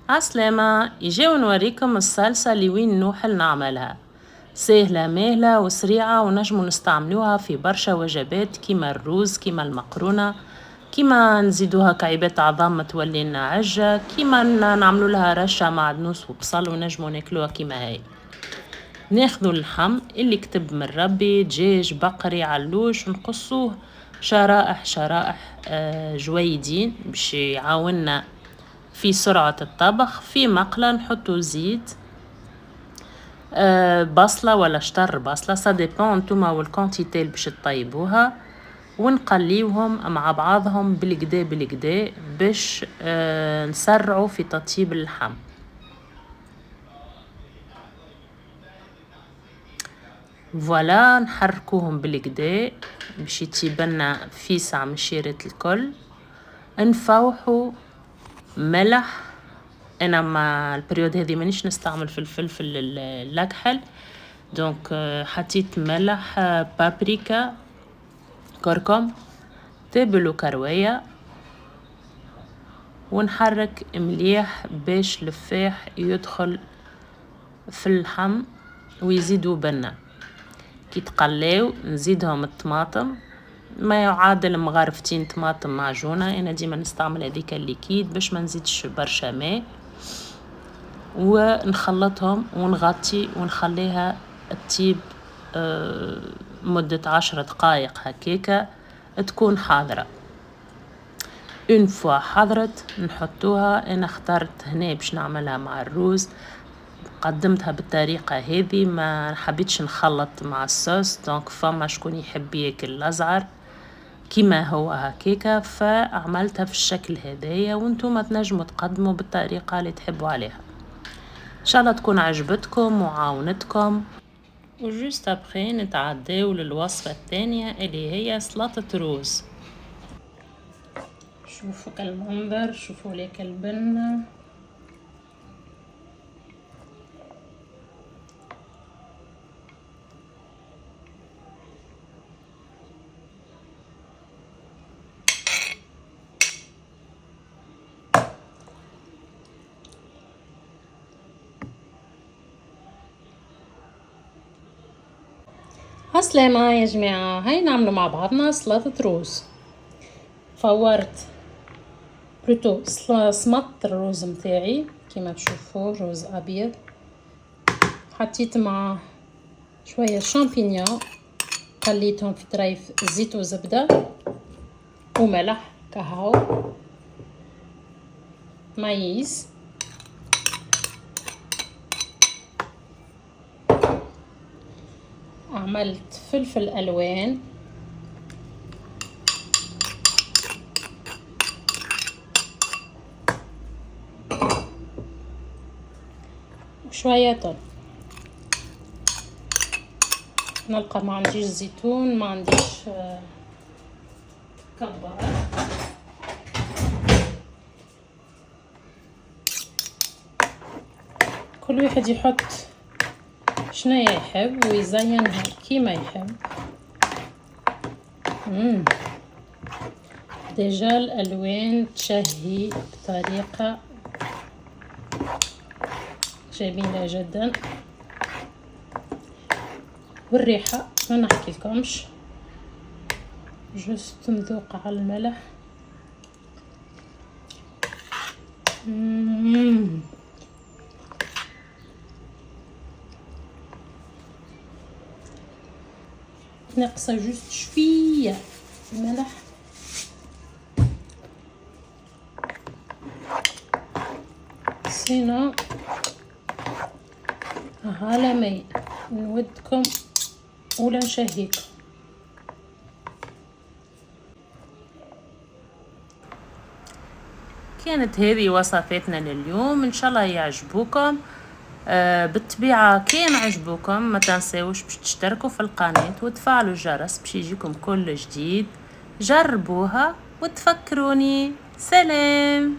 عسلامة، يجيو نوريكم الصلصة اللي وين نوحل نعملها. سهلة ماهلة وسريعة ونجمو نستعملوها في برشا وجبات كيما الروز كيما المقرونة، كيما نزيدوها كعيبات عظام تولي لنا عجة، كيما نعملو لها رشة معدنوس وبصل ونجمو ناكلوها كيما هاي. ناخذوا اللحم اللي كتب من ربي، دجاج بقري علوش، ونقصوه شرائح شرائح جويدين باش يعاوننا في سرعة الطبخ. في مقلة نحطو زيت، بصلة ولا شطر بصلة سا ديبون نتوما والكونتيتي باش تطيبوها، ونقليوهم مع بعضهم بالكدا بالكدا باش نسرعوا في تطيب اللحم. فوالا نحركوهم بالكدا باش يطيبلنا فيسع مشيرة الكل. نفوحوا ملح، انا مع البريود هذه مانيش نستعمل في الفلفل الاكحل، دونك حطيت ملح، بابريكا، كركم، تابل وكروية، ونحرك مليح باش الفاح يدخل في اللحم ويزيدوا بنا. كي تقلاو نزيدهم الطماطم، ما يعادل مغرفتين طماطم معجونة، انا ديما نستعمل هذيك الليكيد باش ما نزيدش برشا ماء، ونخلطهم ونغطي ونخليها تطيب مدة 10 دقائق هكاكا تكون حاضرة. اون فوا حضرت نحطوها. انا اخترت هنا باش نعملها مع الروز، قدمتها بالطريقة هذه، ما حبيتش نخلط مع الصوص، دونك فما شكون يحب ياكل الازعر كيما هو هكاكا، فعملتها في الشكل هذايا، وانتم تنجموا تقدموا بالطريقة اللي تحبوا عليها. ان شاء الله تكون عجبتكم وعاونتكم. وجوست ابخي نتعداو للوصفة الثانية اللي هي سلطة روز. شوفوا كالمنظر، شوفوا ليك البنة، عسلامة يا جماعة. هاي نعملوا مع سلطة روز. فورت بلوتو صمت الروز متاعي كيما تشوفوا، روز ابيض. حطيت مع شوية شامبينيون، قليتهم في طريف زيت وزبدة وملح كهو، مايز، عملت فلفل الوان، وشوية طل. نلقى ما عنديش زيتون، ما عنديش كبار. كل واحد يحط شنو يحب ويزينها كيما يحب. ديجا الالوان تشهي بطريقه جميله جدا، والريحه ما نحكي لكمش. جست نذوق على الملح. ناقصه جست شويه ملح. سينا على مي نودكم ولا نشهيكم. كانت هذه وصفاتنا لليوم، ان شاء الله يعجبوكم. بالطبيعة كان عجبوكم ما تنساوش باش تشتركوا في القناة وتفعلوا الجرس باش يجيكم كل جديد. جربوها وتفكروني. سلام.